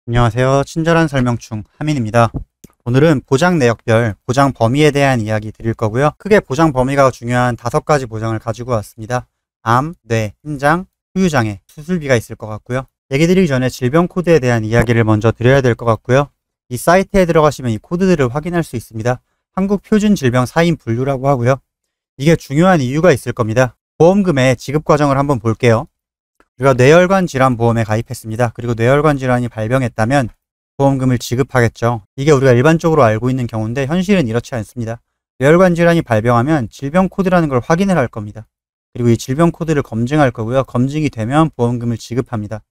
안녕하세요. 친절한 설명충 하민입니다. 오늘은 보장 내역별, 보장 범위에 대한 이야기 드릴 거고요. 크게 보장 범위가 중요한 5가지 보장을 가지고 왔습니다. 암, 뇌, 심장, 후유장애, 수술비가 있을 것 같고요. 얘기 드리기 전에 질병 코드에 대한 이야기를 먼저 드려야 될 것 같고요. 이 사이트에 들어가시면 이 코드들을 확인할 수 있습니다. 한국 표준 질병 사인 분류라고 하고요. 이게 중요한 이유가 있을 겁니다. 보험금의 지급 과정을 한번 볼게요. 우리가 뇌혈관 질환 보험에 가입했습니다. 그리고 뇌혈관 질환이 발병했다면 보험금을 지급하겠죠. 이게 우리가 일반적으로 알고 있는 경우인데 현실은 이렇지 않습니다. 뇌혈관 질환이 발병하면 질병 코드라는 걸 확인을 할 겁니다. 그리고 이 질병 코드를 검증할 거고요. 검증이 되면 보험금을 지급합니다.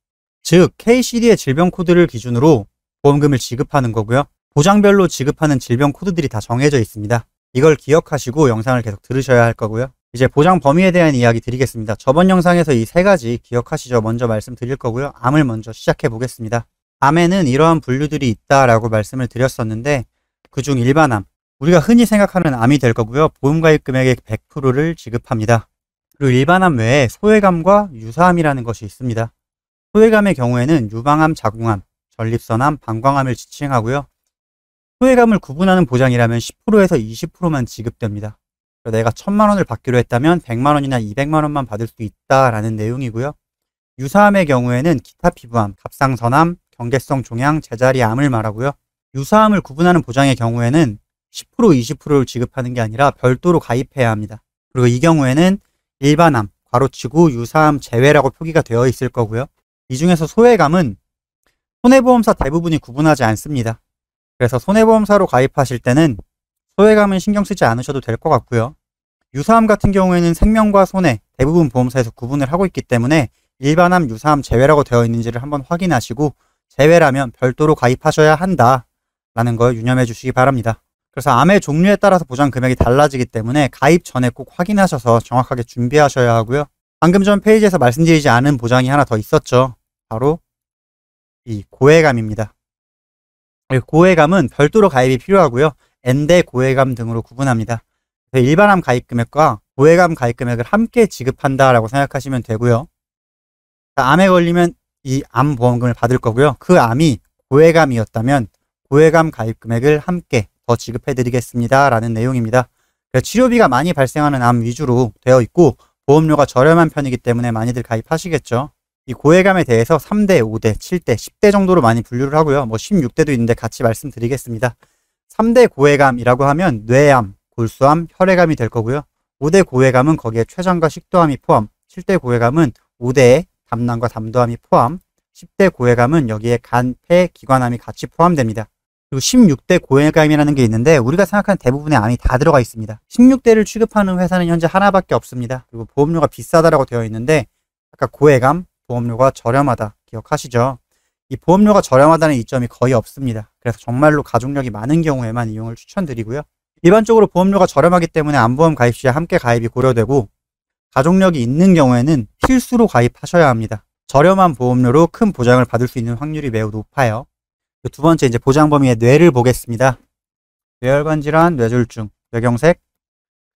즉 KCD의 질병 코드를 기준으로 보험금을 지급하는 거고요. 보장별로 지급하는 질병 코드들이 다 정해져 있습니다. 이걸 기억하시고 영상을 계속 들으셔야 할 거고요. 이제 보장 범위에 대한 이야기 드리겠습니다. 저번 영상에서 이 3가지 기억하시죠? 먼저 말씀드릴 거고요. 암을 먼저 시작해 보겠습니다. 암에는 이러한 분류들이 있다라고 말씀을 드렸었는데 그중 일반암, 우리가 흔히 생각하는 암이 될 거고요. 보험가입 금액의 100%를 지급합니다. 그리고 일반암 외에 소외감과 유사암이라는 것이 있습니다. 소외감의 경우에는 유방암, 자궁암, 전립선암, 방광암을 지칭하고요. 소외감을 구분하는 보장이라면 10%에서 20%만 지급됩니다. 내가 1000만 원을 받기로 했다면 100만 원이나 200만 원만 받을 수 있다라는 내용이고요. 유사암의 경우에는 기타 피부암, 갑상선암, 경계성 종양, 제자리암을 말하고요. 유사암을 구분하는 보장의 경우에는 10%, 20%를 지급하는 게 아니라 별도로 가입해야 합니다. 그리고 이 경우에는 일반암, 괄호치고 유사암 제외라고 표기가 되어 있을 거고요. 이 중에서 소외감은 손해보험사 대부분이 구분하지 않습니다. 그래서 손해보험사로 가입하실 때는 소외감은 신경 쓰지 않으셔도 될 것 같고요. 유사암 같은 경우에는 생명과 손해 대부분 보험사에서 구분을 하고 있기 때문에 일반암, 유사암 제외라고 되어 있는지를 한번 확인하시고 제외라면 별도로 가입하셔야 한다라는 걸 유념해 주시기 바랍니다. 그래서 암의 종류에 따라서 보장 금액이 달라지기 때문에 가입 전에 꼭 확인하셔서 정확하게 준비하셔야 하고요. 방금 전 페이지에서 말씀드리지 않은 보장이 하나 더 있었죠. 바로 이 고해감입니다. 고해감은 별도로 가입이 필요하고요. N대 고해감 등으로 구분합니다. 일반암 가입 금액과 고해감 가입 금액을 함께 지급한다라고 생각하시면 되고요. 암에 걸리면 이 암 보험금을 받을 거고요. 그 암이 고해감이었다면 고해감 가입 금액을 함께 더 지급해 드리겠습니다 라는 내용입니다. 치료비가 많이 발생하는 암 위주로 되어 있고 보험료가 저렴한 편이기 때문에 많이들 가입하시겠죠. 이 고해감에 대해서 3대, 5대, 7대, 10대 정도로 많이 분류를 하고요. 16대도 있는데 같이 말씀드리겠습니다. 3대 고해감이라고 하면 뇌암, 골수암, 혈액암이 될 거고요. 5대 고해감은 거기에 췌장과 식도암이 포함, 7대 고해감은 5대에 담낭과 담도암이 포함, 10대 고해감은 여기에 간, 폐, 기관암이 같이 포함됩니다. 그리고 16대 고해감이라는 게 있는데 우리가 생각하는 대부분의 암이 다 들어가 있습니다. 16대를 취급하는 회사는 현재 하나밖에 없습니다. 그리고 보험료가 비싸다라고 되어 있는데 아까 고해감, 보험료가 저렴하다 기억하시죠? 이 보험료가 저렴하다는 이점이 거의 없습니다. 그래서 정말로 가족력이 많은 경우에만 이용을 추천드리고요. 일반적으로 보험료가 저렴하기 때문에 암보험 가입 시에 함께 가입이 고려되고 가족력이 있는 경우에는 필수로 가입하셔야 합니다. 저렴한 보험료로 큰 보장을 받을 수 있는 확률이 매우 높아요. 두 번째 이제 보장 범위의 뇌를 보겠습니다. 뇌혈관 질환, 뇌졸중, 뇌경색,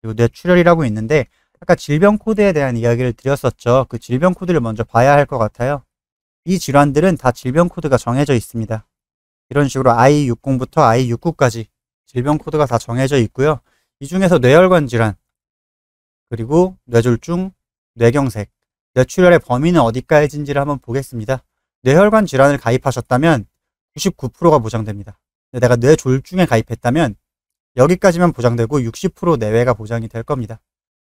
그리고 뇌출혈이라고 있는데 아까 질병 코드에 대한 이야기를 드렸었죠. 그 질병 코드를 먼저 봐야 할 것 같아요. 이 질환들은 다 질병 코드가 정해져 있습니다. 이런 식으로 I60부터 I69까지 질병 코드가 다 정해져 있고요. 이 중에서 뇌혈관 질환, 그리고 뇌졸중, 뇌경색, 뇌출혈의 범위는 어디까지인지를 한번 보겠습니다. 뇌혈관 질환을 가입하셨다면 99%가 보장됩니다. 근데 내가 뇌졸중에 가입했다면 여기까지만 보장되고 60% 내외가 보장이 될 겁니다.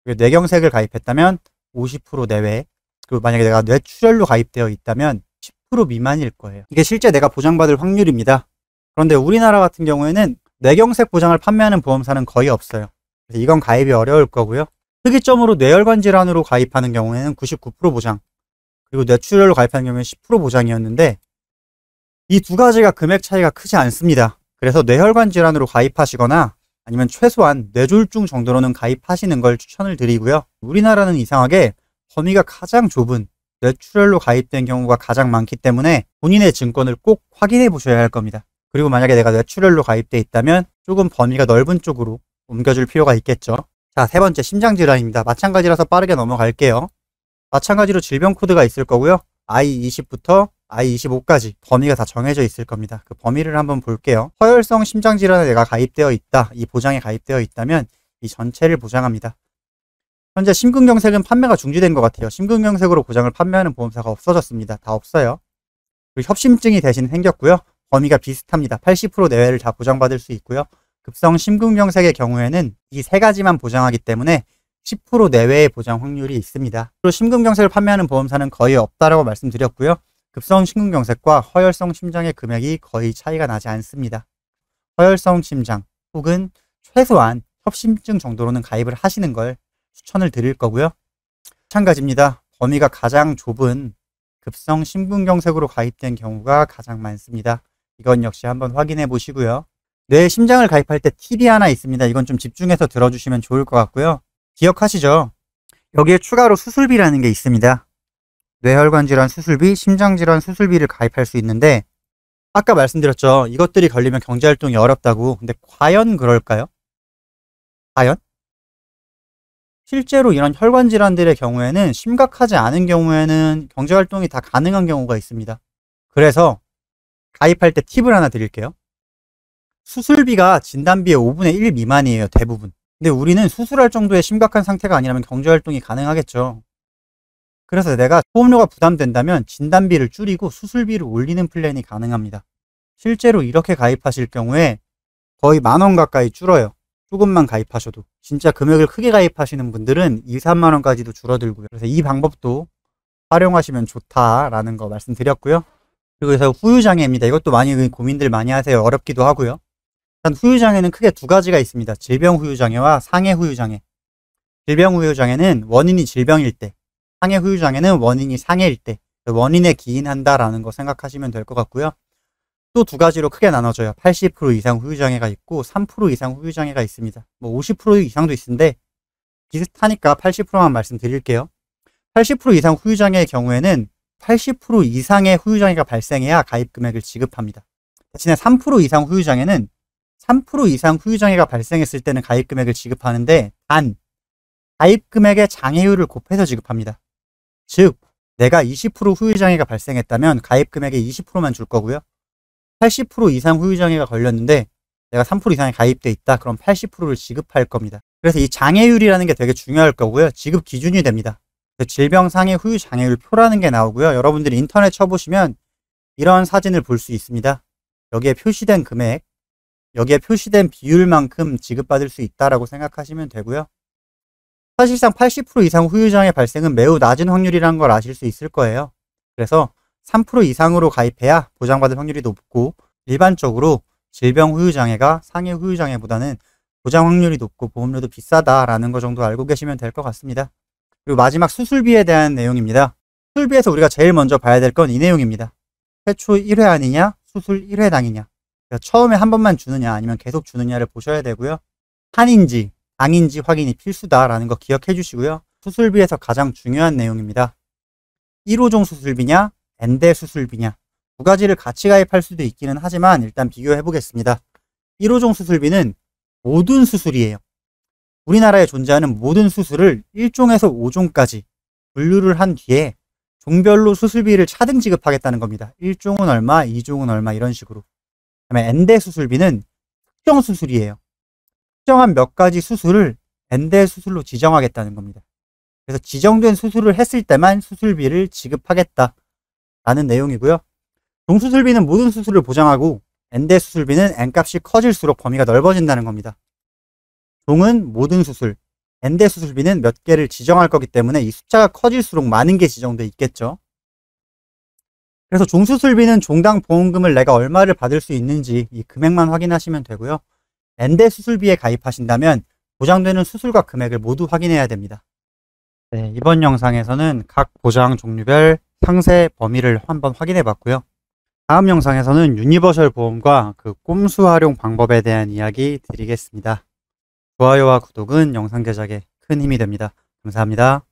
뇌경색을 가입했다면 50% 내외, 그리고 만약에 내가 뇌출혈로 가입되어 있다면 10% 미만일 거예요. 이게 실제 내가 보장받을 확률입니다. 그런데 우리나라 같은 경우에는 뇌경색 보장을 판매하는 보험사는 거의 없어요. 그래서 이건 가입이 어려울 거고요. 특이점으로 뇌혈관 질환으로 가입하는 경우에는 99% 보장, 그리고 뇌출혈로 가입하는 경우에는 10% 보장이었는데 이 두 가지가 금액 차이가 크지 않습니다. 그래서 뇌혈관 질환으로 가입하시거나 아니면 최소한 뇌졸중 정도로는 가입하시는 걸 추천을 드리고요. 우리나라는 이상하게 범위가 가장 좁은 뇌출혈로 가입된 경우가 가장 많기 때문에 본인의 증권을 꼭 확인해 보셔야 할 겁니다. 그리고 만약에 내가 뇌출혈로 가입돼 있다면 조금 범위가 넓은 쪽으로 옮겨줄 필요가 있겠죠. 자, 세 번째 심장질환입니다. 마찬가지라서 빠르게 넘어갈게요. 마찬가지로 질병 코드가 있을 거고요. I20부터 I25까지 범위가 다 정해져 있을 겁니다. 그 범위를 한번 볼게요. 허혈성 심장질환에 내가 가입되어 있다, 이 보장에 가입되어 있다면 이 전체를 보장합니다. 현재 심근경색은 판매가 중지된 것 같아요. 심근경색으로 보장을 판매하는 보험사가 없어졌습니다. 다 없어요. 그리고 협심증이 대신 생겼고요. 범위가 비슷합니다. 80% 내외를 다 보장받을 수 있고요. 급성 심근경색의 경우에는 이 세 가지만 보장하기 때문에 10% 내외의 보장 확률이 있습니다. 또 심근경색을 판매하는 보험사는 거의 없다라고 말씀드렸고요. 급성 심근경색과 허혈성 심장의 금액이 거의 차이가 나지 않습니다. 허혈성 심장 혹은 최소한 협심증 정도로는 가입을 하시는 걸 추천을 드릴 거고요. 마찬가지입니다. 범위가 가장 좁은 급성 심근경색으로 가입된 경우가 가장 많습니다. 이건 역시 한번 확인해 보시고요. 뇌 심장을 가입할 때 팁이 하나 있습니다. 이건 좀 집중해서 들어주시면 좋을 것 같고요. 기억하시죠? 여기에 추가로 수술비라는 게 있습니다. 뇌혈관 질환 수술비, 심장질환 수술비를 가입할 수 있는데 아까 말씀드렸죠. 이것들이 걸리면 경제활동이 어렵다고. 근데 과연 그럴까요? 과연? 실제로 이런 혈관 질환들의 경우에는 심각하지 않은 경우에는 경제활동이 다 가능한 경우가 있습니다. 그래서 가입할 때 팁을 하나 드릴게요. 수술비가 진단비의 5분의 1 미만이에요. 대부분. 근데 우리는 수술할 정도의 심각한 상태가 아니라면 경제활동이 가능하겠죠. 그래서 내가 보험료가 부담된다면 진단비를 줄이고 수술비를 올리는 플랜이 가능합니다. 실제로 이렇게 가입하실 경우에 거의 10,000원 가까이 줄어요. 조금만 가입하셔도. 진짜 금액을 크게 가입하시는 분들은 2, 3만원까지도 줄어들고요. 그래서 이 방법도 활용하시면 좋다라는 거 말씀드렸고요. 그리고 그래서 후유장애입니다. 이것도 많이 고민들 많이 하세요. 어렵기도 하고요. 일단 후유장애는 크게 두 가지가 있습니다. 질병 후유장애와 상해 후유장애. 질병 후유장애는 원인이 질병일 때, 상해 후유장애는 원인이 상해일 때, 원인에 기인한다라는 거 생각하시면 될 것 같고요. 또 두 가지로 크게 나눠져요. 80% 이상 후유장애가 있고 3% 이상 후유장애가 있습니다. 뭐 50% 이상도 있는데 비슷하니까 80%만 말씀드릴게요. 80% 이상 후유장애의 경우에는 80% 이상의 후유장애가 발생해야 가입 금액을 지급합니다. 대신에 3% 이상 후유장애는 3% 이상 후유장애가 발생했을 때는 가입 금액을 지급하는데 단 가입 금액의 장애율을 곱해서 지급합니다. 즉 내가 20% 후유장애가 발생했다면 가입 금액의 20%만 줄 거고요. 80% 이상 후유장애가 걸렸는데 내가 3% 이상에 가입돼 있다. 그럼 80%를 지급할 겁니다. 그래서 이 장애율이라는 게 되게 중요할 거고요. 지급 기준이 됩니다. 질병상해 후유장애율 표라는 게 나오고요. 여러분들이 인터넷 쳐보시면 이런 사진을 볼 수 있습니다. 여기에 표시된 금액, 여기에 표시된 비율만큼 지급받을 수 있다라고 생각하시면 되고요. 사실상 80% 이상 후유장애 발생은 매우 낮은 확률이라는 걸 아실 수 있을 거예요. 그래서 3% 이상으로 가입해야 보장받을 확률이 높고 일반적으로 질병 후유장애가 상해 후유장애보다는 보장 확률이 높고 보험료도 비싸다라는 거 정도 알고 계시면 될 것 같습니다. 그리고 마지막 수술비에 대한 내용입니다. 수술비에서 우리가 제일 먼저 봐야 될 건 이 내용입니다. 최초 1회 아니냐, 수술 1회당이냐. 그러니까 처음에 한 번만 주느냐 아니면 계속 주느냐를 보셔야 되고요. 한인지 당인지 확인이 필수다라는 거 기억해 주시고요. 수술비에서 가장 중요한 내용입니다. 1호종 수술비냐, 엔대 수술비냐. 두 가지를 같이 가입할 수도 있기는 하지만 일단 비교해 보겠습니다. 1호종 수술비는 모든 수술이에요. 우리나라에 존재하는 모든 수술을 1종에서 5종까지 분류를 한 뒤에 종별로 수술비를 차등 지급하겠다는 겁니다. 1종은 얼마, 2종은 얼마 이런 식으로. 그다음에 엔대 수술비는 특정 수술이에요. 특정한 몇 가지 수술을 엔대 수술로 지정하겠다는 겁니다. 그래서 지정된 수술을 했을 때만 수술비를 지급하겠다라는 내용이고요. 종수술비는 모든 수술을 보장하고 엔대 수술비는 N값이 커질수록 범위가 넓어진다는 겁니다. 종은 모든 수술, 엔대 수술비는 몇 개를 지정할 거기 때문에 이 숫자가 커질수록 많은 게 지정돼 있겠죠. 그래서 종수술비는 종당 보험금을 내가 얼마를 받을 수 있는지 이 금액만 확인하시면 되고요. 엔대 수술비에 가입하신다면 보장되는 수술과 금액을 모두 확인해야 됩니다. 네, 이번 영상에서는 각 보장 종류별 상세 범위를 한번 확인해 봤고요. 다음 영상에서는 유니버셜 보험과 그 꼼수 활용 방법에 대한 이야기 드리겠습니다. 좋아요와 구독은 영상 제작에 큰 힘이 됩니다. 감사합니다.